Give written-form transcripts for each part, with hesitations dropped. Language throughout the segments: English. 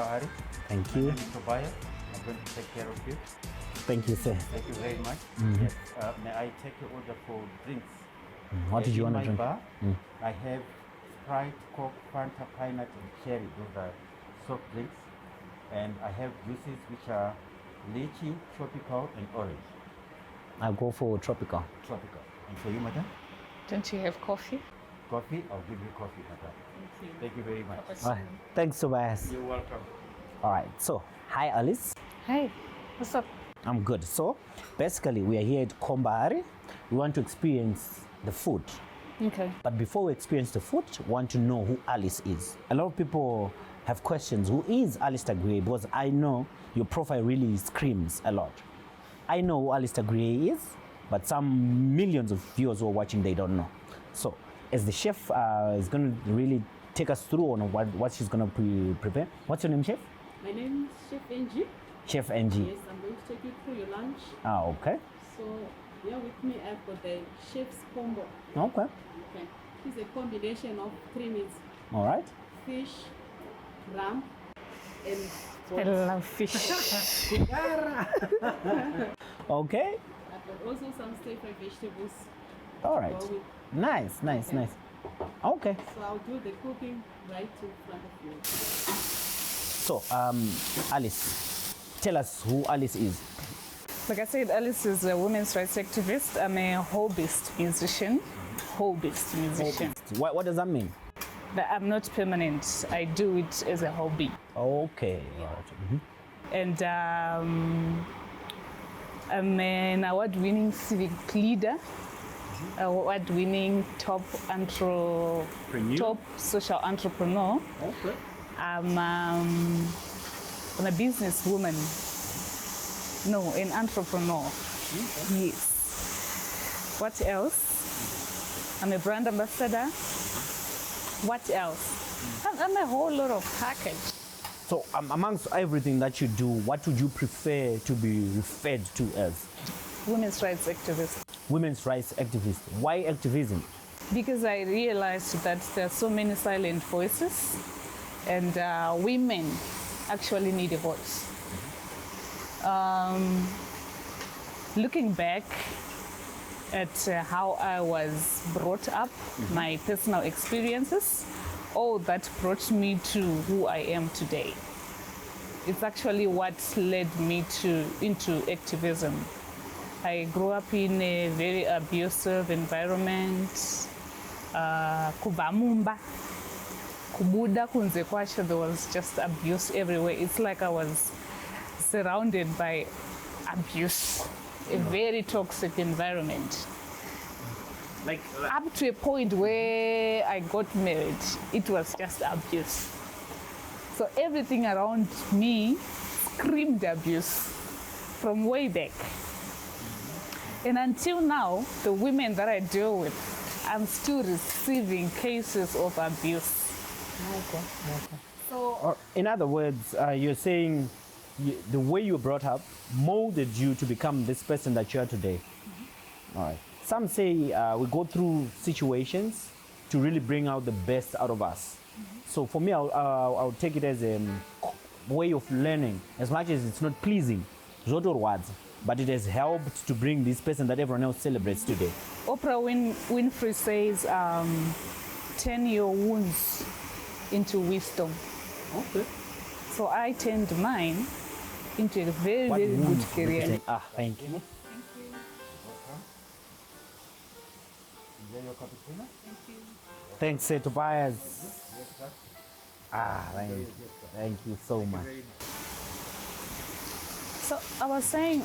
Bahari. Thank you. Tobias, I'm going to take care of you. Thank you, sir. Thank you very much. Yes. May I take your order for drinks? What did you want to In drink? my bar, I have Sprite, Coke, Fanta, pineapple, and cherry. Those are soft drinks. And I have juices which are lychee, tropical, and orange. I'll go for tropical. Tropical. And for you, madam? Don't you have coffee? Coffee? I'll give you coffee, madam. Thank you. Thank you very much. All right. Thanks, Tobias. You're welcome. All right. So, hi, Alice. Hey, what's up? I'm good. So, basically, we are here at Kombahari. We want to experience the food. Okay. But before we experience the food, we want to know who Alice is. A lot of people have questions. Who is Alice Tagwira? Because I know your profile really screams a lot. I know who Alice Tagwira is, but some millions of viewers who are watching, they don't know. So, as the chef is going to really take us through on what she's going to prepare. What's your name, chef? My name is Chef NG. Chef NG. Yes, I'm going to take you through your lunch. Ah, okay. So, here with me, I've got the chef's combo. Okay. Okay. It's a combination of 3 meats: All right. fish, lamb, and I love fish. Okay. I've got also some stir-fry vegetables. All right. Go with. Nice, nice, Okay. nice. Okay. So I'll do the cooking right in front of you. So, Alice, tell us who Alice is. Like I said, Alice is a women's rights activist. I'm a hobbyist musician. Hobbyist musician. What does that mean? But I'm not permanent. I do it as a hobby. Okay. All right. And I'm an award-winning civic leader, award-winning top social entrepreneur. Okay. I'm a businesswoman. No, an entrepreneur. Yes. What else? I'm a brand ambassador. What else? I'm a whole lot of package. So, amongst everything that you do, what would you prefer to be referred to as? Women's rights activist. Women's rights activist. Why activism? Because I realized that there are so many silent voices, and women actually need a voice. Looking back at how I was brought up, my personal experiences, all that brought me to who I am today. It's actually what led me into activism. I grew up in a very abusive environment. Kubamumba, kubuda kunze kwacho, there was just abuse everywhere. It's like I was surrounded by abuse, a very toxic environment. Like Up to a point where I got married, it was just abuse. So everything around me screamed abuse from way back. And until now, the women that I deal with, I'm still receiving cases of abuse. Okay. So in other words, you're saying the way you were brought up molded you to become this person that you are today. All right. Some say we go through situations to really bring out the best out of us. So for me, I'll take it as a way of learning, as much as it's not pleasing, words, but it has helped to bring this person that everyone else celebrates today. Oprah Winfrey says, turn your wounds into wisdom. Okay. So I turned mine into a very, What very good wounds would you career. say? Ah, thank you. Enjoy your cappuccino. Thanks, Tobias. Ah, thank you so much. So I was saying,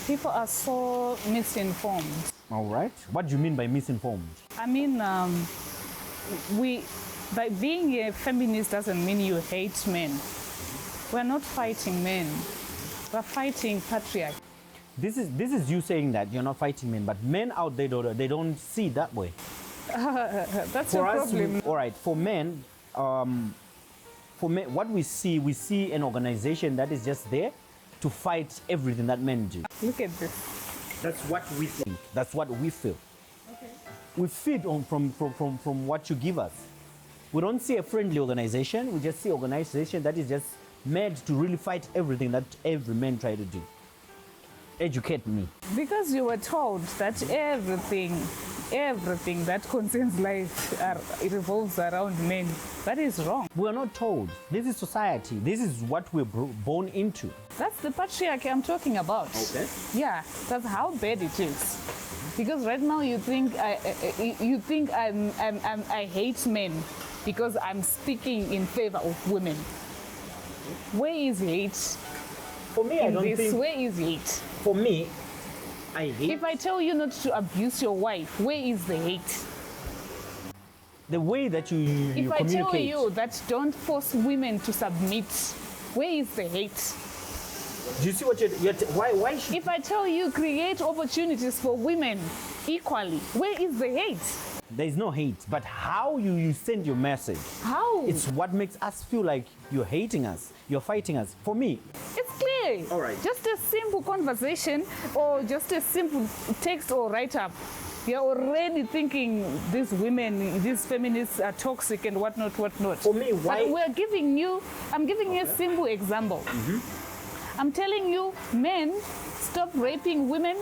people are so misinformed. All right. What do you mean by misinformed? I mean, by being a feminist doesn't mean you hate men. We're not fighting men. We're fighting patriarchy. This is you saying that you're not fighting men, but men out there they don't see it that way. That's For a us, problem. all right. For men, what we see an organization that is just there to fight everything that men do. Look at this. That's what we think. That's what we feel. Okay. We feed on from what you give us. We don't see a friendly organization. We just see organization that is just mad to really fight everything that every man try to do? Educate me. Because you were told that everything that concerns life it revolves around men. That is wrong. We are not told. This is society. This is what we're born into. That's the patriarchy I'm talking about. Okay. Yeah, that's how bad it is. Because right now you think I hate men because I'm speaking in favor of women. Where is hate? For me, I don't think. Where is hate? For me, I hate. If I tell you not to abuse your wife, where is the hate? The way that you If I communicate. tell you that don't force women to submit, where is the hate? Do you see what you're why should If I tell you create opportunities for women equally, where is the hate? there is no hate, but how you send your message. How? It's what makes us feel like you're hating us, you're fighting us. For me, It's clear. All right. Just a simple conversation or just a simple text or write-up. You're already thinking these women, these feminists are toxic and whatnot. For me, why- But I'm giving you a simple example. I'm telling you, men, stop raping women.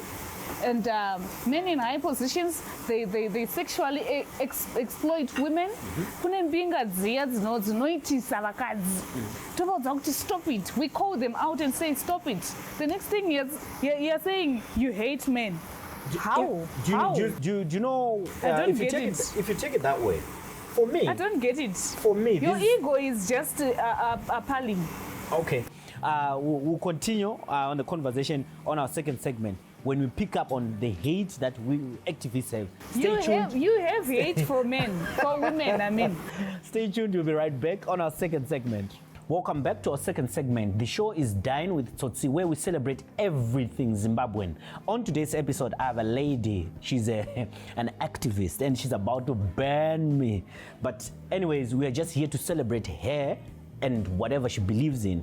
And men in high positions, they sexually exploit women. Kune mbinga dziya dzinoitisa vakadzi. Tovaudza kuti stop it. We call them out and say stop it. The next thing you're saying you hate men. How? How? Do you know? I don't if you get take it. If you take it that way, for me, I don't get it. for me, Your this, ego is just appalling. okay. We'll continue on the conversation on our second segment when we pick up on the hate that we activists have. Stay tuned. You have hate for men, for women, I mean. Stay tuned. We'll be right back on our second segment. Welcome back to our second segment. The show is Dine with Tsotsi, where we celebrate everything Zimbabwean. On today's episode, I have a lady. She's an activist and she's about to ban me. But anyways, we are just here to celebrate her and whatever she believes in.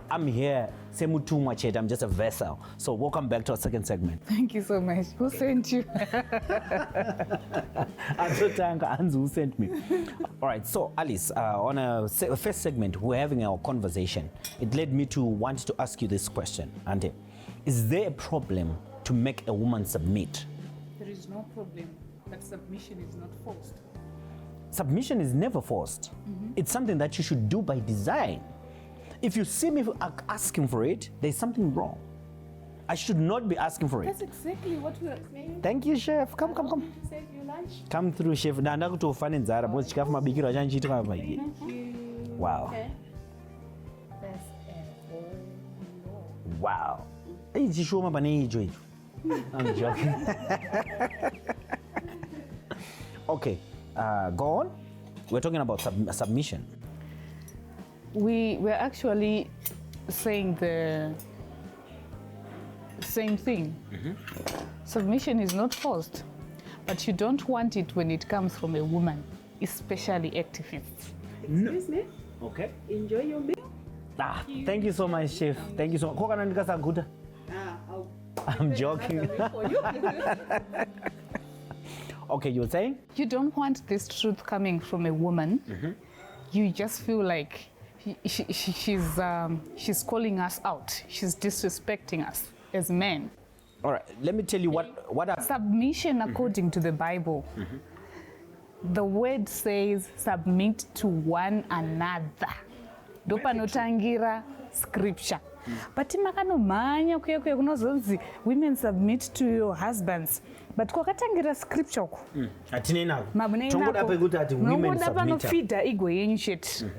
I'm here, Semutumwa Chet, I'm just a vessel. So welcome back to our second segment. Thank you so much. Who sent you? Anzu sent me. All right, so Alice, on a first segment, we're having our conversation. It led me to want to ask you this question, Ante. Is there a problem to make a woman submit? There is no problem, but submission is not forced. Submission is never forced. It's something that you should do by design. If you see me asking for it, there's something wrong. I should not be asking for it. That's exactly what we are saying. Thank you, chef. Come. To save you lunch. Come through, chef. Nanda kutofana nzara because chikafu mabikiro achanchiitwa apa. Wow. Okay. That's a whole lot. Wow. Hey, chishoma pane icho icho. I'm joking. Okay, go on. We're talking about submission. We're actually saying the same thing. Submission is not forced, but you don't want it when it comes from a woman, especially activists. Excuse me? Okay. Enjoy your meal. Thank you so much, chef. Thank you so much. Kokana ndikasaguta. I'll I'm joking. for you. Okay, you were saying? You don't want this truth coming from a woman. You just feel like she's calling us out. She's disrespecting us as men. All right, let me tell you what I... Submission according to the Bible. The word says submit to one another. Dopanotangira scripture. But makanomhanya kuya kunozonzi women submit to your husbands. But kwakatangira scripture ko. Atine nako. Mabune Tongoda pekuti ati women submit. Panofida ego yenyu chete.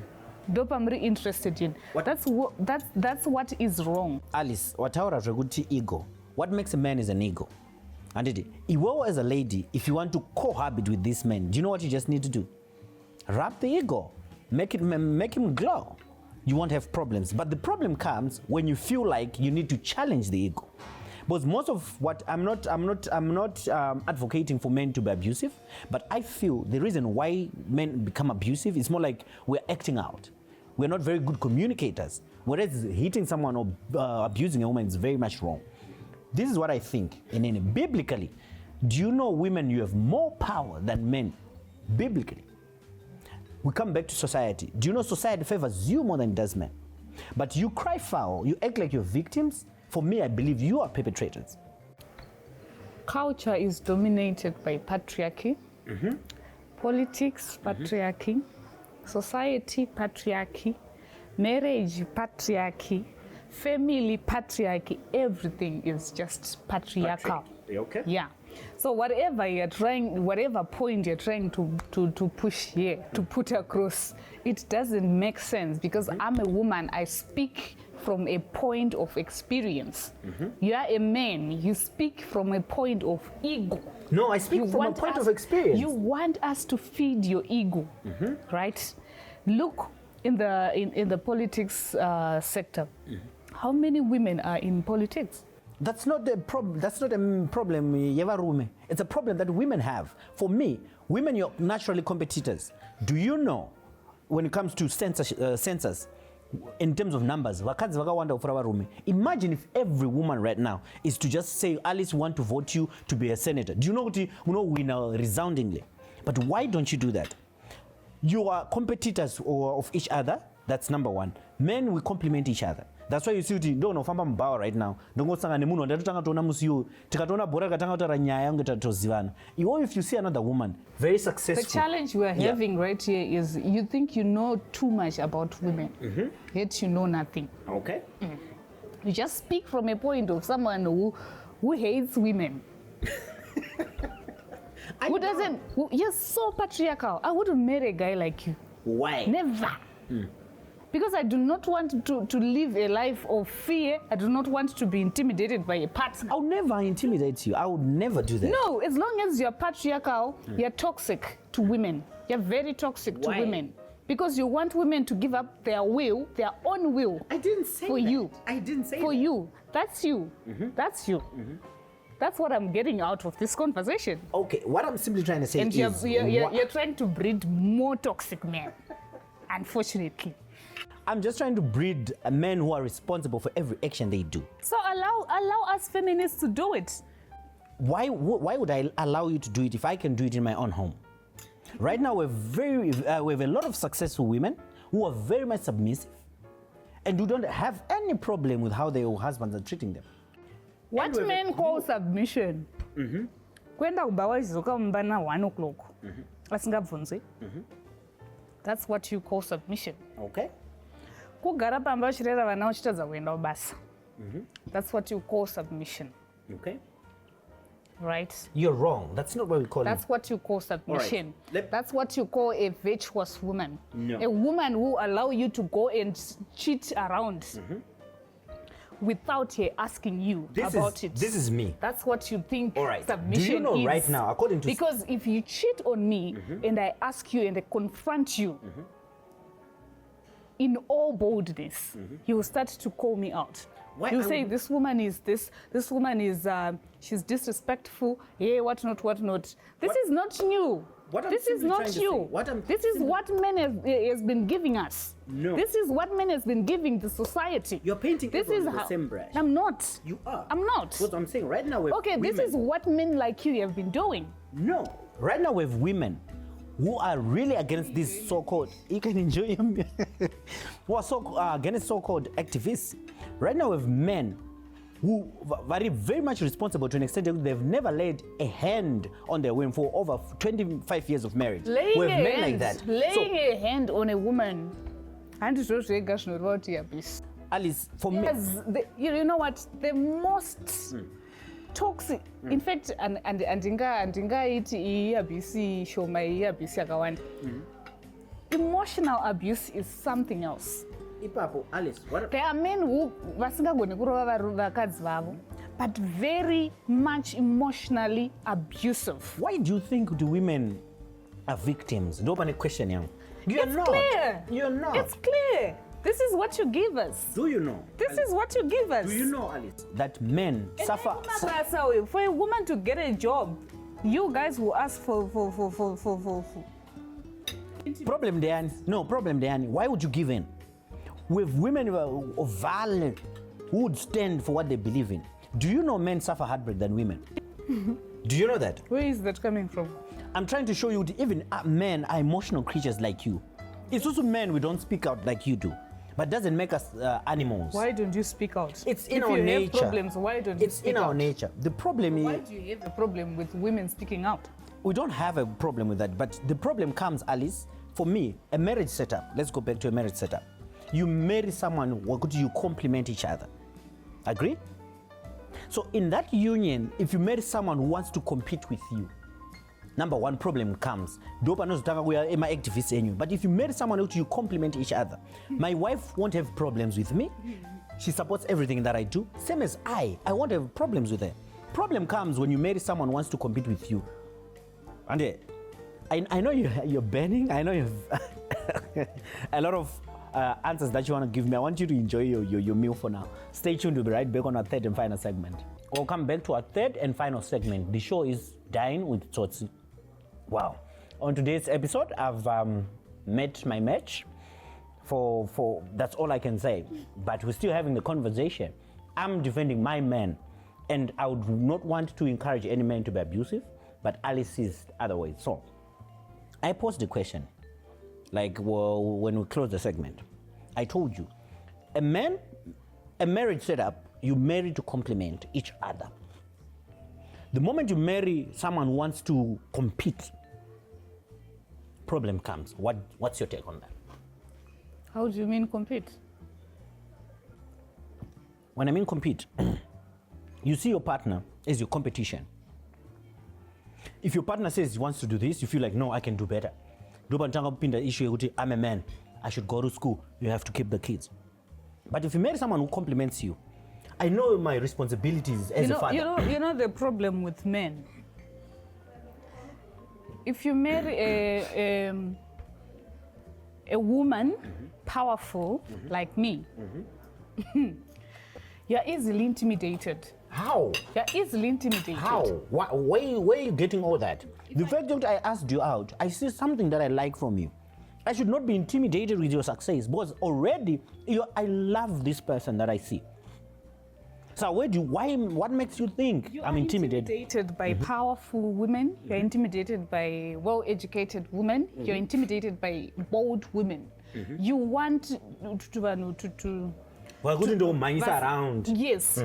Dopa muri interested in. That's what is wrong. Alice, wataura zvekuti ego. What makes a man is an ego. And iwewe as a lady, if you want to cohabit with this man, do you know what you just need to do? Wrap the ego. Make him glow. You won't have problems. But the problem comes when you feel like you need to challenge the ego. Because most of what I'm not advocating for men to be abusive, but I feel the reason why men become abusive is more like we're acting out. We're not very good communicators. Whereas hitting someone or abusing a woman is very much wrong. This is what I think. And then biblically, do you know women, you have more power than men? Biblically. We come back to society. Do you know society favors you more than it does men? But you cry foul, you act like you're victims. For me, I believe you are perpetrators. Culture is dominated by patriarchy, politics, patriarchy, society, patriarchy, marriage, patriarchy, family, patriarchy. Everything is just patriarchal. Okay. Yeah. So whatever point you're trying to push here, to put across, it doesn't make sense because I'm a woman. I speak from a point of experience. You are a man. You speak from a point of ego. No, I speak from a point of experience. You want us to feed your ego, right? Look in the politics sector. How many women are in politics? That's not a problem. That's not a problem, Yevarume. It's a problem that women have. For me, women are naturally competitors. Do you know, when it comes to census, in terms of numbers, vakadzi vakawanda kufura varume. Imagine if every woman right now is to just say, Alice, want to vote you to be a senator. Do you know what you know? We know resoundingly. But why don't you do that? You are competitors of each other. That's number one. Men, we complement each other. That's why you see uti ndo nofamba mbawa right now. Ndongosanga nemunhu ndatotanga toona musiyo. Tikatoona bhora katanga kutaura nyaya yangu tatozivana. If you see another woman very successful. The challenge we are having right here is you think you know too much about women, yet you know nothing. Okay. You just speak from a point of someone who hates women. You're so patriarchal. I wouldn't marry a guy like you. Why? Never. Because I do not want to live a life of fear. I do not want to be intimidated by a partner. I'll never intimidate you. I would never do that. No, as long as you're patriarchal, you're toxic to women. You're very toxic to women. Because you want women to give up their will, their own will. I didn't say for that. you. I didn't say for that. you. That's you. That's you. That's what I'm getting out of this conversation. Okay, what I'm simply trying to say and is... you're trying to breed more toxic men, unfortunately. I'm just trying to breed men who are responsible for every action they do. So allow us feminists to do it. Why would I allow you to do it if I can do it in my own home? Right now, we have a lot of successful women who are very much submissive and who don't have any problem with how their husbands are treating them. What men call submission? Kwenda kubawa chizoka mbana 1 o'clock. Asingabvunzi. That's what you call submission. Okay. Kugara pamba uchirera vana uchitadza kuenda kubasa. That's what you call submission. Okay. Right? You're wrong. That's not what we call it. That's what you call submission. Right. That's what you call a virtuous woman. No. A woman who allow you to go and cheat around without her asking you about it. This is me. That's what you think submission is. Do you know is. right now, according to... Because if you cheat on me and I ask you and I confront you, in all boldness, you will start to call me out. You say, this woman is this woman is, she's disrespectful, what not. This is not new. This is not you. This is what men has been giving us. No. This is what men has been giving the society. You're painting this is is the same brush. I'm not. You are. I'm not. What I'm saying right now with this is what men like you have been doing. No. Right now we have women who are really against this so-called, you can enjoy them, who are against so-called activists. Right now we have men who are very much responsible to an extent that they've never laid a hand on their women for over 25 years of marriage. Laying we have men like that. Laying a hand on a woman. Alice, for me... You know what? The most toxic, in fact, emotional abuse is something else. Alice, there are men who vasingagoni kurova vakadzi vavo, but very much emotionally abusive. Why do you think the women are victims? Don't want to question you. It's clear. You're not. It's clear. This is what you give us. Do you know? This is what you give us. Do you know, Alice, that men suffer? For a woman to get a job, you guys will ask for. Problem, Diane. No, problem, Diane. Why would you give in? With women who are violent, who would stand for what they believe in. Do you know men suffer heartbreak than women? Do you know that? Where is that coming from? I'm trying to show you that even men are emotional creatures like you. It's also men we don't speak out like you do. but doesn't make us animals. Why don't you speak out? It's in if our you nature. have problems, why don't you It's speak in our out? nature. The problem Why is do you have a problem with women speaking out? we don't have a problem with that, but the problem comes, Alice, for me, a marriage setup. Let's go back to a marriage setup. You marry someone, you complement each other. Agree? So in that union, if you marry someone who wants to compete with you, number one problem comes. But if you marry someone who you complement each other, my wife won't have problems with me. She supports everything that I do. Same as I won't have problems with her. Problem comes when you marry someone who wants to compete with you. And I know you're burning. I know you have a lot of answers that you want to give me. I want you to enjoy your meal for now. Stay tuned. We'll be right back on our third and final segment. We'll come back to our third and final segment. The show is Dine with Tsotsi. Wow. On today's episode, I've met my match. For that's all I can say. But we're still having the conversation. I'm defending my man. And I would not want to encourage any man to be abusive. But Alice sees other ways. So I posed the question. When we close the segment, I told you, a marriage setup, you marry to complement each other. The moment you marry someone who wants to compete, problem comes. What's your take on that? How do you mean compete? When I mean compete, you see your partner as your competition. If your partner says he wants to do this, you feel like, no, I can do better. I'm a man, I should go to school, you have to keep the kids. But if you marry someone who compliments you, I know my responsibilities as a father. You know the problem with men. If you marry a woman, powerful like me, you're easily intimidated. How? You're easily intimidated. How? Where are you getting all that? The fact that I asked you out, I see something that I like from you. I should not be intimidated with your success because already I love this person that I see. So what makes you think I'm intimidated? You're intimidated by powerful women. You're intimidated by well-educated women. You're intimidated by bold women. You want to around. Yes.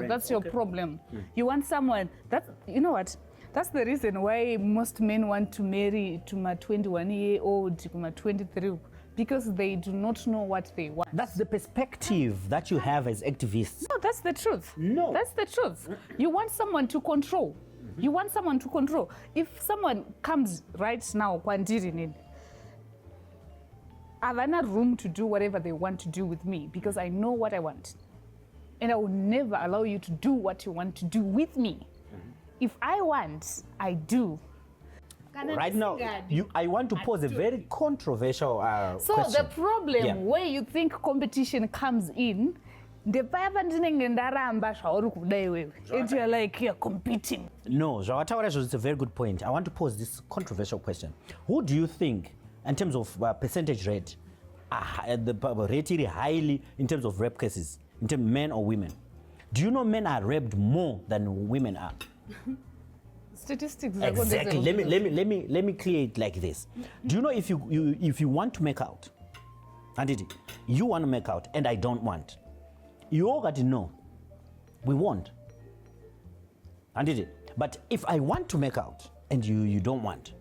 That's your problem. You want someone that, you know what? That's the reason why most men want to marry to my 21-year-old, to my 23, because they do not know what they want. That's the perspective that you have as activists. No, that's the truth. No. That's the truth. You want someone to control. You want someone to control. If someone comes right now, I've enough room to do whatever they want to do with me because I know what I want. And I will never allow you to do what you want to do with me. If I want, I do. Right now, I want to pose a very controversial question. So the problem where you think competition comes in, and you're like, you're competing. No, it's a very good point. I want to pose this controversial question. Who do you think, in terms of percentage rate, the rate highly in terms of rape cases, in terms of men or women? Do you know men are raped more than women are? Statistics. Exactly. Let me clear it like this. Do you know if you want to make out, and you want to make out, and I don't want, you all got to know, we won't. And but if I want to make out and you don't want,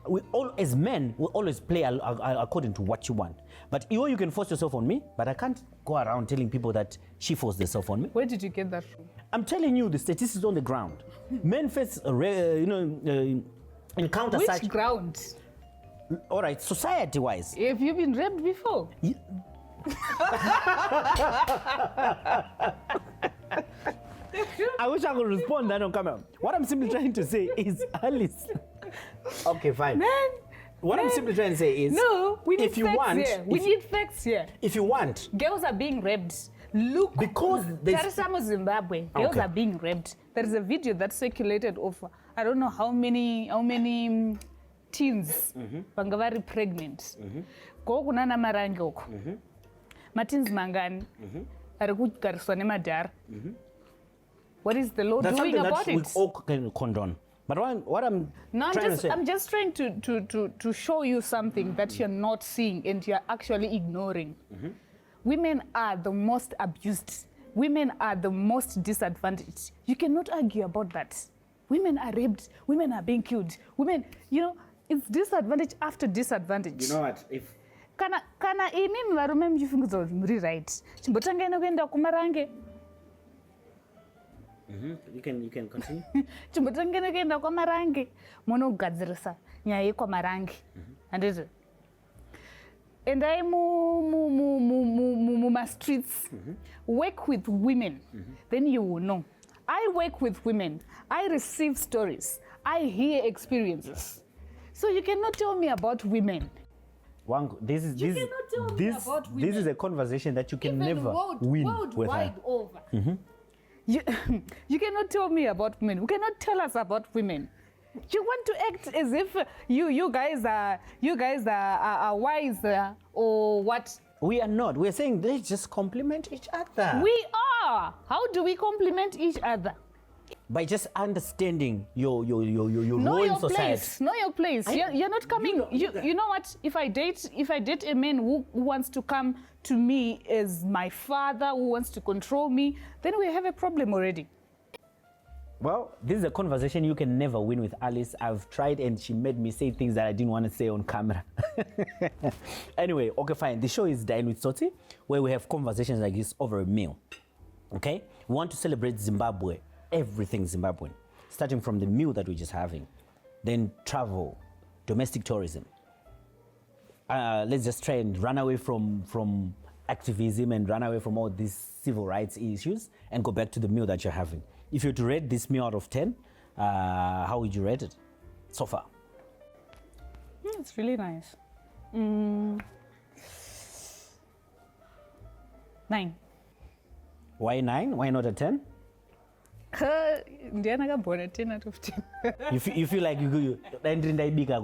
we all as men we always play according to what you want. But you can force yourself on me, but I can't go around telling people that she forced herself on me. Where did you get that from? I'm telling you the statistics on the ground. Men face, encounter Which such ground? All right, society-wise. Have you been raped before? I wish I could respond that on camera. What I'm simply trying to say is, Alice. Okay, fine. I'm simply trying to say is, no, we need if you facts want, here. We need facts here. If you want, girls are being raped. Look, because Zimbabwe, girls are being raped. There is a video that circulated of I don't know how many teens vangavari pregnant. Go kunana marangoko. Martins mangani. Arikugariswa nemadhara. What is the law doing about it? We all can condone. But what I'm No, trying to say, I'm just trying to show you something that you're not seeing and you're actually ignoring. Women are the most abused. Women are the most disadvantaged. You cannot argue about that. Women are raped. Women are being killed. Women, it's disadvantage after disadvantage. you know what? If Kana ini varume muchifungidzwa kuti muri right. Chimbotangai nekuenda kumarange. you can continue. Chimbotangai nekuenda kwamarange. Munogadzirisa nyaya yekwamarange. Handiti? Endai muma streets, work with women, then you will know. I work with women. I receive stories. I hear experiences. So you cannot tell me about women. This is a conversation that you can never win with her. Worldwide over. You cannot tell me about women. You cannot tell us about women. You want to act as if you guys are wise or what? We are not. We are saying they just complement each other. We are. How do we complement each other? By just understanding your Know role in your society. place. Know your place. You're not coming. You know what? If I date a man who wants to come to me as my father, who wants to control me, then we have a problem already. Well, this is a conversation you can never win with Alice. I've tried and she made me say things that I didn't want to say on camera. Anyway, okay, fine. The show is Dine with Tsotsi, where we have conversations like this over a meal. Okay? We want to celebrate Zimbabwe, everything Zimbabwean, starting from the meal that we're just having, then travel, domestic tourism. Let's just try and run away from activism and run away from all these civil rights issues and go back to the meal that you're having. If you were to rate this meal out of 10, how would you rate it so far? It's really nice. 9. Why 9? Why not a 10? Ndiana born a 10 out of 10. You feel like you could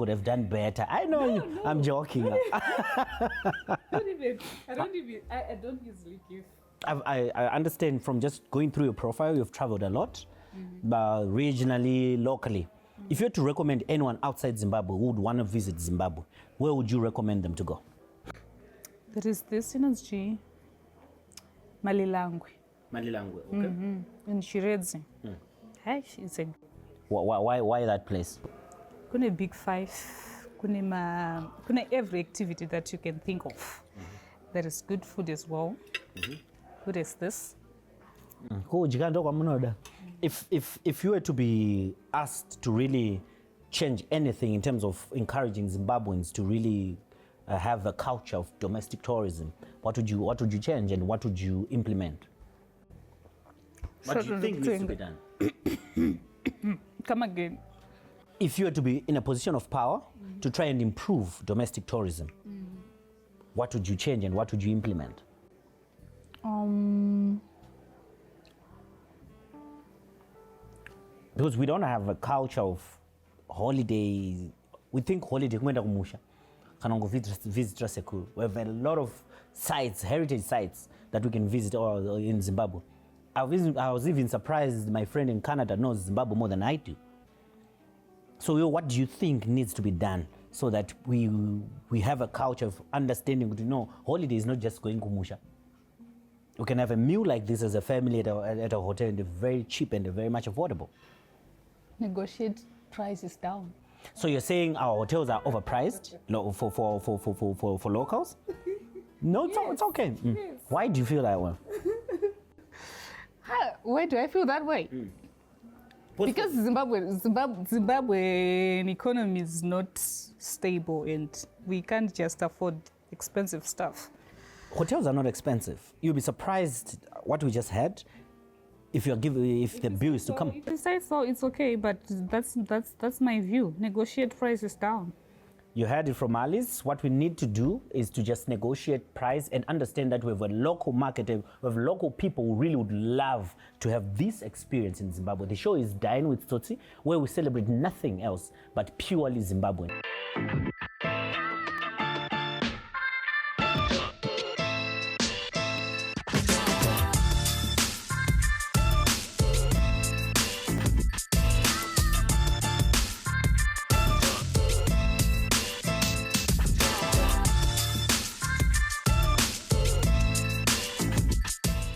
have done better. I know you. No. I'm joking. I don't usually give. I understand from just going through your profile, you've traveled a lot, but regionally, locally. If you had to recommend anyone outside Zimbabwe who would want to visit Zimbabwe, where would you recommend them to go? There is this in SG, Malilangwe. Malilangwe, okay. In Shiredzi. Hey, it's a Why that place? Kuna Big 5, kuna every activity that you can think of. There is good food as well. What is this? If you were to be asked to really change anything in terms of encouraging Zimbabweans to really have a culture of domestic tourism, what would you change and what would you implement? What do you think needs to be done? Come again. If you were to be in a position of power to try and improve domestic tourism, what would you change and what would you implement? Because we don't have a culture of holidays. We think holiday kuenda kumusha kana visit Sekuru. We have a lot of sites, heritage sites that we can visit in Zimbabwe. I was even surprised my friend in Canada knows Zimbabwe more than I do. So what do you think needs to be done so that we have a culture of understanding to know holiday is not just going kumusha. We can have a meal like this as a family at a hotel and very cheap and very much affordable. Negotiate prices down. So you're saying our hotels are overpriced for locals? No, it's okay. Yes. Why do you feel that way? Why do I feel that way? Because Zimbabwean economy is not stable and we can't just afford expensive stuff. Hotels are not expensive. You'll be surprised what we just had if the bill is to come. If you say so, it's okay, but that's my view. Negotiate prices down. You heard it from Alice. What we need to do is to just negotiate price and understand that we have a local market, we have local people who really would love to have this experience in Zimbabwe. The show is Dine with Tsotsi, where we celebrate nothing else but purely Zimbabwean.